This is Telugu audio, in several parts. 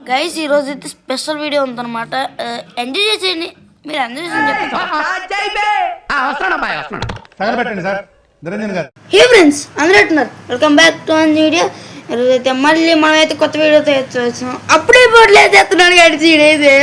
గైస్ ఈ రోజు అయితే స్పెషల్ వీడియో ఉందన్నమాట. ఎంజాయ్ చేసేయండి. మీరు ఎంజాయ్ చేసి హే ఫ్రెండ్స్ అందరూ ఎట్టున్నారు. Welcome back to an video. ఈరోజైతే మళ్ళీ మనమైతే కొత్త వీడియోతో వచ్చాం. అప్పుడే పోట్లేదు ఎత్తున్నాను గడిచి ఇదైతే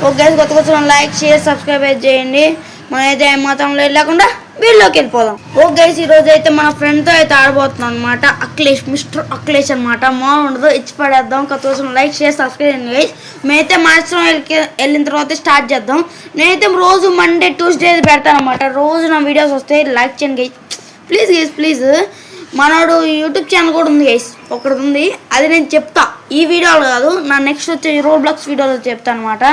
ఒక గైస్ కొత్త లైక్ షేర్ సబ్స్క్రైబ్ అయితే చేయండి. మనమైతే మాత్రం లేకుండా వీళ్ళలోకి వెళ్ళిపోదాం. ఓ గైస్ ఈ రోజు అయితే మన ఫ్రెండ్తో అయితే ఆడబోతున్నాం అనమాట. అఖిలేష్, మిస్టర్ అఖిలేష్ అనమాట. మామూలు ఉండదు, ఇచ్చి పడేద్దాం. కొత్త లైక్ షేర్ సబ్స్క్రైబ్ చేయండి గైస్. మేమైతే మాస్టర్ వెళ్ళిన తర్వాత స్టార్ట్ చేద్దాం. నేనైతే రోజు మండే ట్యూస్డే పెడతాను అనమాట. రోజు నా వీడియోస్ వస్తాయి, లైక్ చేయండి గైస్. Please guys please. మనోడు యూట్యూబ్ ఛానల్ కూడా ఉంది గైస్, ఒకటి ఉంది. అది నేను చెప్తా ఈ వీడియోలో కాదు, నా నెక్స్ట్ వచ్చే రోబ్లాక్స్ వీడియోలో చెప్తాను అనమాట.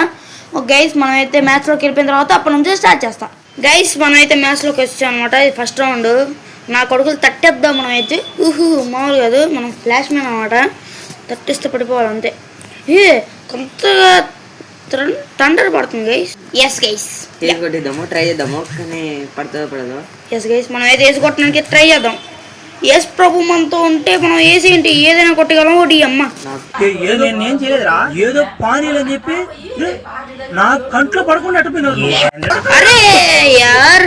ఓకే గైస్, మనమైతే మ్యాచ్లోకి వెళ్ళిపోయిన తర్వాత అప్పటి నుంచి స్టార్ట్ చేస్తాం. గైస్ మనమైతే మ్యాచ్లోకి వచ్చాం అనమాట. ఇది ఫస్ట్ రౌండ్. నా కొడుకులు తట్టేద్దాం మనమైతే. మామూలు కాదు, మనం ఫ్లాష్ మ్యాన్ అనమాట. తట్టిస్తే పడిపోవాలి అంతే. కొత్తగా థండర్ పడుతుంది గైస్. ఎస్ గైస్ కొట్టిద్దాము, ట్రై చేద్దాము. కానీ పడుతుందో పడదు. ఎస్ గైస్ మనం అయితే వేసి కొట్టడానికి ట్రై చేద్దాం. ఎస్ ప్రభు మనతో ఉంటే మనం వేసి ఏంటి ఏదైనా కొట్టగలం. ఒకటి అమ్మ ఏం చేయలేదురా, ఏదో పానీలు అని చెప్పి నా కంట్లో పడకుండా అరే యార్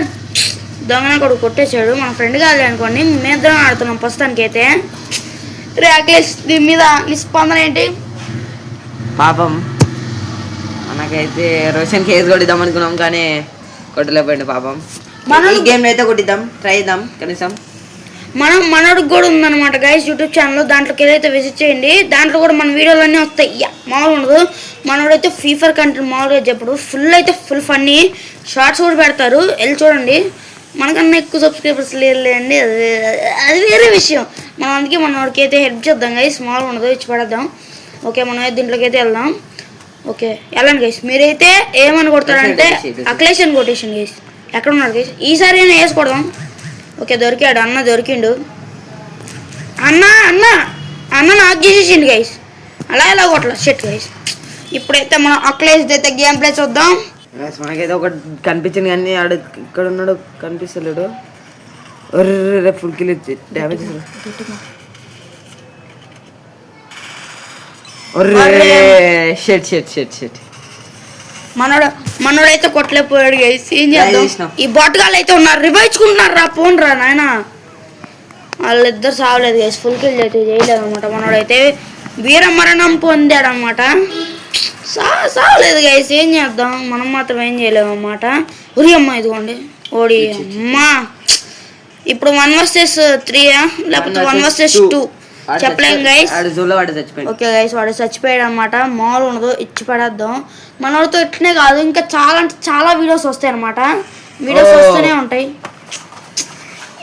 దొంగన కొడుకు కొట్టేశాడు. మన ఫ్రెండ్ కాదు అనుకోండి, మేమిద్దరం ఆడుతున్నాం ప్రస్తుతానికి అయితే. అఖిలేష్ దీని మీద నీ స్పందన ఏంటి? పాపం మనకైతే రోషన్ కేసు కొట్టిద్దాం అనుకున్నాం, కానీ కొట్టలేకపోయింది పాపం. మన గేమ్ అయితే కొట్టిద్దాం, ట్రై చేద్దాం కనీసం. మనోడికి కూడా ఉందన్నమాట గైస్ యూట్యూబ్ ఛానల్. దాంట్లోకి వెళ్ళైతే విజిట్ చేయండి. దాంట్లో కూడా మన వీడియోలు అన్నీ వస్తాయి. మామూలు ఉండదు. మనోడైతే ఫీఫర్ కంటెంట్ మామూలుగా చెప్పడు, ఫుల్ అయితే ఫుల్ ఫన్నీ షార్ట్స్ కూడా పెడతారు, వెళ్ళి చూడండి. మనకన్నా ఎక్కువ సబ్స్క్రైబర్స్ లేదండి, అది వేరే విషయం. మనం అందుకే మనోడికి అయితే హెల్ప్ చేద్దాం గైస్. మామూలు ఉండదు, ఇచ్చి పడేద్దాం. ఓకే మనం అయితే దీంట్లోకి అయితే వెళ్దాం. ఓకే వెళ్ళండి గైస్. మీరైతే ఏమని కొడతారంటే అఖిలేష్ అని కొట్టేసాను గైస్. ఎక్కడ ఉన్నాడు గైస్? ఈసారి అయినా వేసుకోవడం. ఓకే దొరికాడు, అన్న దొరికిండు. అన్న అన్న అన్న నాకు చేసేసిండు గైస్. అలా ఎలా కొట్టలే షెట్ గైస్. ఇప్పుడైతే మనం అఖిలేష్ అయితే గేమ్ ప్లే చూద్దాం. మనకైతే ఒకటి కనిపించింది కానీ ఆడు ఇక్కడ ఉన్నాడు, కనిపిస్తలేడు. Full kill damage. షెట్ షెట్ షెట్ షెట్ మనోడైతే కొట్టలేకపోయాడు గైస్. ఏం చేద్దాం? ఈ బొట్టగాళ్ళు అయితే ఉన్నారు, రివైచ్చుకుంటున్నారు రా, పోన్ రా నాయన. వాళ్ళిద్దరు సావలేదు గైస్, ఫుల్ కిల్ అయితే చేయలేదు అనమాట. మనోడైతే వీరమరణం పొందాడు అనమాట. సావలేదు గైస్. ఏం చేద్దాం, మనం మాత్రం ఏం చేయలేము అన్నమాట. ఉరి అమ్మ ఇదిగోండి ఓడి అమ్మా. ఇప్పుడు 1 vs 3 లేకపోతే 1 vs 2 చెప్పలేం గైస్. ఓకే గైస్ వాడు చచ్చిపోయాడు అనమాట. మామూలు ఉండదు, ఇచ్చి పడేద్దాం. మనోడితో ఇట్లనే కాదు, ఇంకా చాలా అంటే చాలా వీడియోస్ వస్తాయి అనమాట. వీడియోస్ వస్తూనే ఉంటాయి.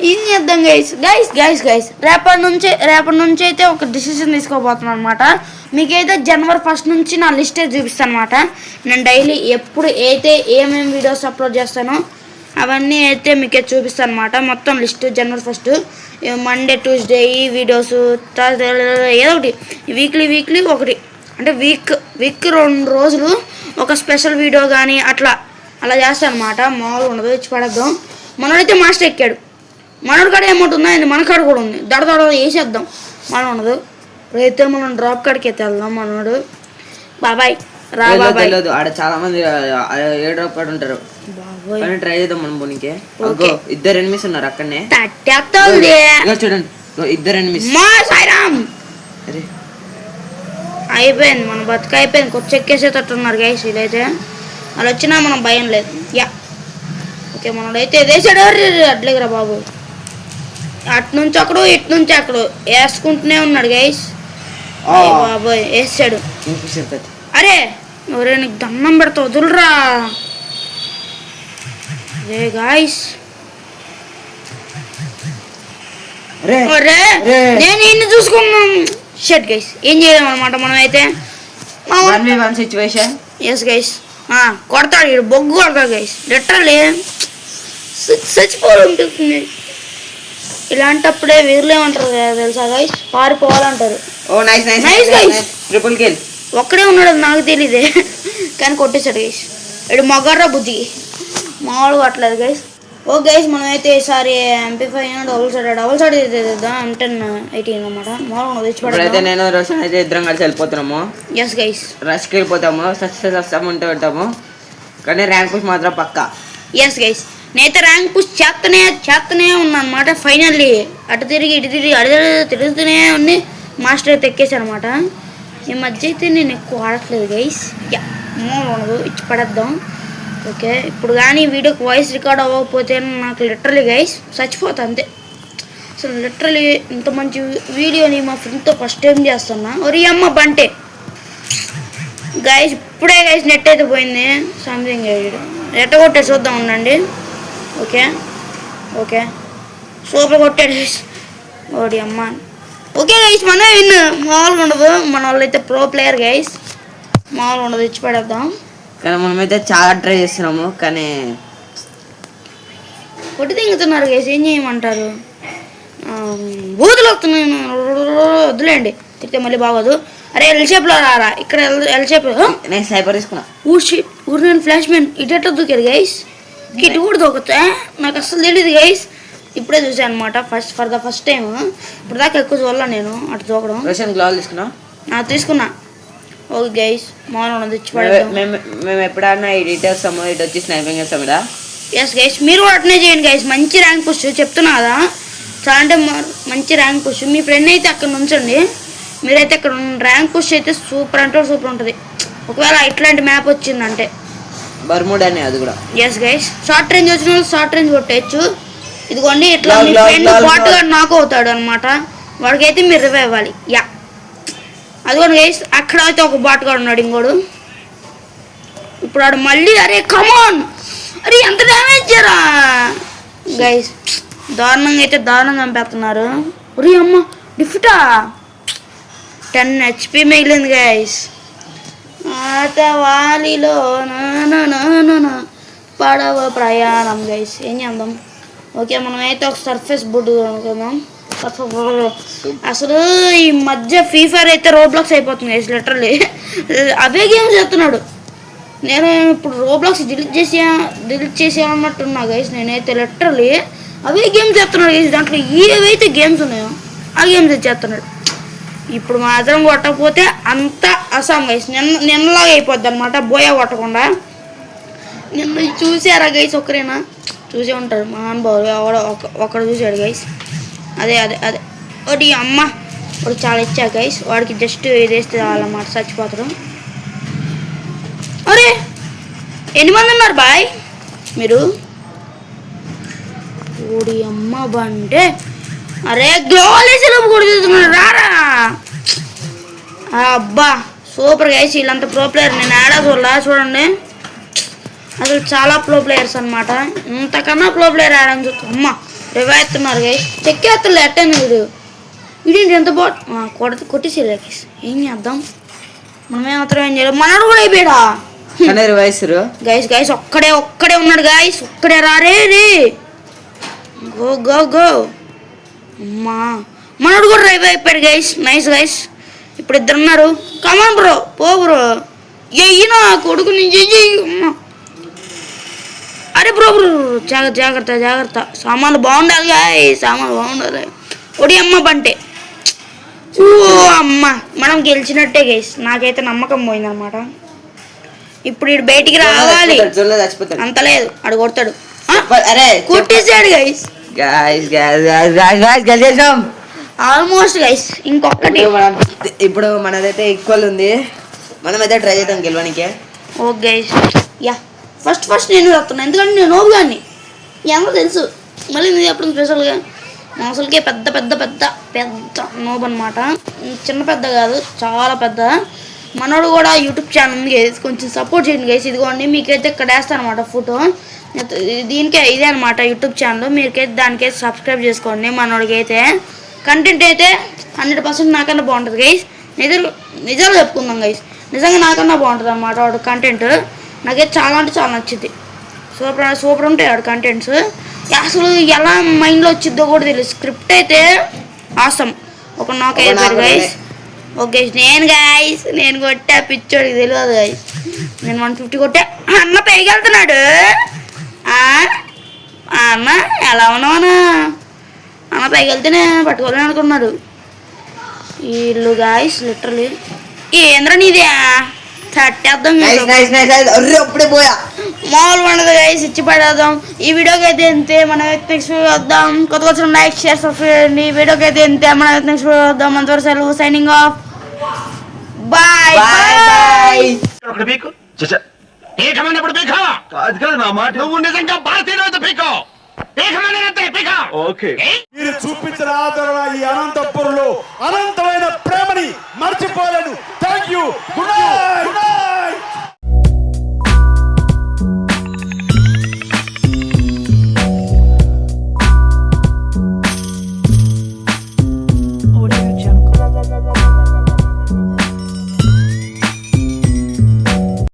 ఏం చేద్దాం గైస్. గైస్ గైస్ గైస్ రేపటి నుంచి అయితే ఒక డిసిషన్ తీసుకోబోతున్నాను అనమాట. మీకైతే జనవరి 1 నుంచి నా లిస్ట్ అయితే చూపిస్తాను అనమాట. నేను డైలీ ఎప్పుడు అయితే ఏమేమి వీడియోస్ అప్లోడ్ చేస్తానో అవన్నీ అయితే మీకే చూపిస్తాను అనమాట. మొత్తం లిస్ట్ జనవరి 1 మండే ట్యూస్డే ఈ వీడియోస్, ఏదో ఒకటి వీక్లీ ఒకటి, అంటే వీక్ 2 రోజులు ఒక స్పెషల్ వీడియో కానీ అలా చేస్తాను అనమాట. మామూలు ఉండదు, ఇచ్చి పడేద్దాం. మనోడైతే మాస్టర్ ఎక్కాడు. మనోడు కాడ అమౌంట్ ఉందా, మన కాడ కూడా ఉంది. దడ వేసేద్దాం. మనం ఉండదు రైతే మనం డ్రాప్ కాడికి అయితే వెళ్దాం. మనోడు బాబాయ్ రా బాబాయ్. చాలా మంది ఏ డ్రాప్ కాడ ఉంటారు. ట్రై చేద్దాం మనం పోనీకే. ఇద్దరు ఎనిమిస్ ఉన్నారు అక్కడనే. చూడండి ఇద్దరు ఎనిమిస్. అయిపోయింది మన బతుక అయిపోయింది. కొత్త ఎక్కేసేటట్టున్నారు గైస్ వీళ్ళైతే. వాళ్ళు వచ్చినా మనం భయం లేదు. ఓకే మనోడైతే వేసాడు. అట్లేకరా బాబు, అటు నుంచి అక్కడు ఇటు నుంచి అక్కడు వేసుకుంటూనే ఉన్నాడు గైస్. బాబోయ్ వేసాడు. అరే ఎవరే నీకు దండం పెడతా వదులురా. రే గాయస్ నేను ఇన్ని చూసుకున్నాం. షెట్ గైస్ ఏం చేయలేము అనమాట. మనం అయితే సిచ్యువేషన్. ఎస్ గైస్ కొడతాడు, బొగ్గు కొడతాడు గైస్. లిటరల్లీ చచ్చిపోవాలనిపిస్తుంది. ఇలాంటప్పుడే వీరులు ఏమంటారు తెలుసా గైస్, పారిపోవాలంటారు. ఒక్కడే ఉన్నాడు నాకు తెలీదే, కానీ కొట్టేశాడు గైస్. ఇడు మగర్రా బుజ్జికి మామూలుగా కొట్టలేదు గైస్. ఓ గైస్ మనం అయితే ఈసారి MP5 డబుల్ సైడ్ అయితే M10 18 అనమాట మామూలు ఇప్పుడైతే నేను రోషన్ అయితే ఇద్దరం కలిసి వెళ్ళిపోతున్నాము. ఎస్ గైస్ రష్కి వెళ్ళిపోతాము, సస్తాము ఉంటే వెళ్తాము, కానీ ర్యాంక్ పుష్ మాత్రం పక్కా. ఎస్ గైస్ నేనైతే ర్యాంక్ పుష్ చేస్తూనే ఉన్నా అనమాట. ఫైనల్లీ అటు తిరిగి ఇటు తిరిగి తిరుగుతూనే ఉంది. మాస్టర్ అయితే ఎక్కేసాను అనమాట. ఈ మధ్య అయితే నేను ఎక్కువ ఆడట్లేదు గైస్. మామూలు ఉండదు, ఇచ్చి పడేద్దాం. ఓకే ఇప్పుడు కానీ వీడియోకి వాయిస్ రికార్డ్ అవ్వకపోతే నాకు లిటరలీ గైస్ చచ్చిపోతా అంతే. అసలు లిటరలీ ఇంత మంచి వీడియోని మా ఫ్రెండ్తో ఫస్ట్ టైం చేస్తున్నా. ఒరి అమ్మ బంటే గైస్ ఇప్పుడే గైస్ నెట్ అయితే పోయింది. సంథింగ్ నెట్ కొట్టే చూద్దాం ఉండండి. ఓకే ఓకే సూపర్ కొట్టాడు గైస్. ఓడి అమ్మ ఓకే గైస్ మనమే విన్. మామూలుగా ఉండదు, మన వాళ్ళు అయితే ప్రో ప్లేయర్ గైస్. మామూలుగా ఉండదు, ఇచ్చి పడేద్దాం. కానీ మనమైతే చాలా ట్రై చేస్తున్నాము, కానీ కొట్టి తింగుతున్నారు గైస్. ఏం చేయమంటారు? బూతులు వస్తున్నాను, వద్దులేండి, తిరిగితే మళ్ళీ బాగోదు. అరే ఎల్షేప్లో రారా, ఇక్కడ ఎల్షేప్. నేను సైపర్ తీసుకున్నా. ఊరు నేను ఫ్లాష్ మ్యాన్ ఇటు దూకారు గైస్. ఇటు కూడా దూకొచ్చా? నాకు అసలు తెలియదు గైస్, ఇప్పుడే చూసాను అనమాట. For the first time. ఇప్పుడు దాకా ఎక్కువ చూడాల నేను అటు దూకడం. రోషన్ గ్లౌజ్ తీసుకున్నా. ఓకే గైస్ మామూలు తెచ్చి మేము ఎప్పుడన్నా ఈ డీటెయిల్స్ ఇటు వచ్చి స్నైపింగ్ చేస్తాం కదా. ఎస్ గైస్ మీరు కూడా అట్నే చేయండి గైస్. మంచి ర్యాంక్ పుష్ చెప్తున్నా కదా, చాలా అంటే మంచి ర్యాంక్ పుష్. మీ ఫ్రెండ్ అయితే అక్కడ ఉంచండి, మీరైతే అక్కడ ర్యాంక్ పుష్ అయితే సూపర్ అంటే సూపర్ ఉంటుంది. ఒకవేళ ఇట్లాంటి మ్యాప్ వచ్చిందంటే బర్ముడా అని అది కూడా. ఎస్ గైస్ షార్ట్ రేంజ్ వచ్చిన వాళ్ళు షార్ట్ రేంజ్ కొట్టేయచ్చు. ఇదిగోండి ఇట్లా మీ ఫ్రెండ్ బాట్గా నాక్ అవుతాడు అనమాట, వాడికైతే మీరు రివైవ్ ఇవ్వాలి. యా అదిగోండి గైస్ అక్కడ అయితే ఒక బాట్గా ఉన్నాడు ఇంకోడు. ఇప్పుడు వాడు మళ్ళీ అరే కమాన్, అరే ఎంత డ్యామేజ్ చేయరా గైస్. దారుణంగా అయితే దారుణంగా చంపేస్తున్నారు. ఒరే అమ్మ డిఫిటా 10 HP మిగిలింది గైస్. ఆట వాలిలో పడవ ప్రయాణం గైస్. ఏం చేద్దాం? ఓకే మనమైతే ఒక సర్ఫేస్ బుడ్ అనుకుందాం. అసలు ఈ మధ్య ఫ్రీ ఫైర్ అయితే రోబ్లాక్స్ అయిపోతుంది గైస్. లిటరల్లీ అవే గేమ్స్ చేస్తున్నాడు. నేను ఇప్పుడు రోబ్లాక్స్ డిలీట్ చేసేయన్నట్టున్నా గైస్. నేనైతే లిటరల్లీ అవే గేమ్స్ చేస్తున్నాడు గైస్. దాంట్లో ఏవైతే గేమ్స్ ఉన్నాయో ఆ గేమ్స్ చేస్తున్నాడు. ఇప్పుడు మాత్రం కొట్టకపోతే అంత అసాం గైస్. నిన్నలాగా అయిపోద్ది అనమాట, బోయా కొట్టకుండా. నిన్న చూసారా గైస్? ఒక్కరేనా చూసే ఉంటారు మహానుభావులు, ఒకడు చూసాడు గైస్. అదే ఒకటి అమ్మ వాడు చాలా ఇచ్చా గైస్. వాడికి జస్ట్ ఇది వేస్తే వాళ్ళన్నమాట చచ్చిపోతారు. అరే ఎన్ని మంది ఉన్నారు బాయ్ మీరు? ఓడి అమ్మ బంటే. అరే గ్లోలేసి కొడుతున్నాడు రారా. అబ్బా సూపర్ గైస్, వీళ్ళంతా ప్రో ప్లేయర్. నేను ఆడా చూడండి, అసలు చాలా ప్రో ప్లేయర్స్ అనమాట. ఇంతకన్నా ప్రో ప్లేయర్ ఆడని చూస్తా. అమ్మ రివైతున్నారు గైస్. చెక్కేస్తలే ఎట్టని వీడేంటి ఎంత కొట్టేసి గైస్. ఏం చేద్దాం? మనమేమాత్రం ఏం చేయలేదు. మనడు కూడా అయిపోయాడా గైస్? ఒక్కడే ఉన్నాడు గైస్. ఒక్కడే రారే రే. Go go go. అమ్మా మనడు కూడా రైవ్ అయిపోయాడు గైస్. Nice guys. ఇప్పుడు ఇద్దరు ఉన్నారు. కమాన్ బ్రో, పో బ్రో. ఈయన కొడుకు నుంచి అమ్మా. అరే బ్రో జాగ్రత్త. సామాన్లు బాగుండాలి గాయ్, సామాన్లు బాగుండాలి. ఒడి అమ్మ బంటే. ఓ అమ్మ మనం గెలిచినట్టే గైస్. నాకైతే నమ్మకం పోయిందనమాట. ఇప్పుడు ఇటు బయటికి రావాలి. అంత లేదు, అడు కొడతాడు. కొట్టేసాడు గైస్. Almost guys. ఇంకొకటి ఇప్పుడు మనదైతే ఈక్వల్ ఉంది. మనమైతే ట్రై చేద్దాం గెలవడానికి. Okay guys. యా ఫస్ట్ నేను చెప్తున్నా, ఎందుకంటే నేను నోబు కానీ ఏమో తెలుసు. మళ్ళీ నేను చెప్పడం స్పెషల్గా అసలుకే పెద్ద నోబు అనమాట. చిన్న పెద్ద కాదు, చాలా పెద్ద. మనోడు కూడా యూట్యూబ్ ఛానల్ ఉంది గైస్, కొంచెం సపోర్ట్ చేయండి గైస్. ఇదిగోండి మీకైతే ఇక్కడ వేస్తాను అనమాట ఫోటో. దీనికే ఇదే అనమాట యూట్యూబ్ ఛానల్. మీకైతే దానికైతే సబ్స్క్రైబ్ చేసుకోండి. మనోడికి అయితే కంటెంట్ అయితే 100% నాకన్నా బాగుంటుంది గైస్. నిజాలు చెప్పుకుందాం గైస్, నిజంగా నాకన్నా బాగుంటుంది అనమాట వాడు కంటెంట్. నాకైతే చాలా అంటే చాలా నచ్చింది. సూపర్ ఉంటాయి వాడు కంటెంట్స్. అసలు ఎలా మైండ్లో వచ్చిద్దో కూడా తెలియదు. స్క్రిప్ట్ అయితే ఆసం. ఒక నాక్ అయిపోయారు గైస్. ఓకే నేను కొట్టా, పిచ్చోడికి తెలియదు గైస్. నేను 150 కొట్టా. అన్న పైకి వెళ్తున్నాడు. అన్న ఎలా ఉన్నావన్నా అన్న పైకి వెళ్తేనే పట్టుకోవాలని అనుకున్నాడు వీళ్ళు గాయస్ లిటరలీ ఏంద్ర నీదే తట్టేద్దాం అప్పుడే పోయా మామూలు ఉండదు గాయస్ ఇచ్చి పడేద్దాం ఈ వీడియోకి అయితే ఎంతే మనం నెక్స్ట్ వద్దాం కొత్త వచ్చిన లైక్ షేర్ సబ్స్క్రైబ్ చేయండి వీడియోకి అయితే ఎంతే మనం నెక్స్ట్ వద్దాం అంతవరకు సెలవు సైనింగ్ ఆఫ్ బాయ్ బాయ్ నువ్వు నిజంగా భారతీయుడు పీకో మీరు చూపించిన ఆదరణ ఈ అనంతపురంలో అనంతమైన ప్రేమని మర్చిపోలేను థ్యాంక్ యూ గుడ్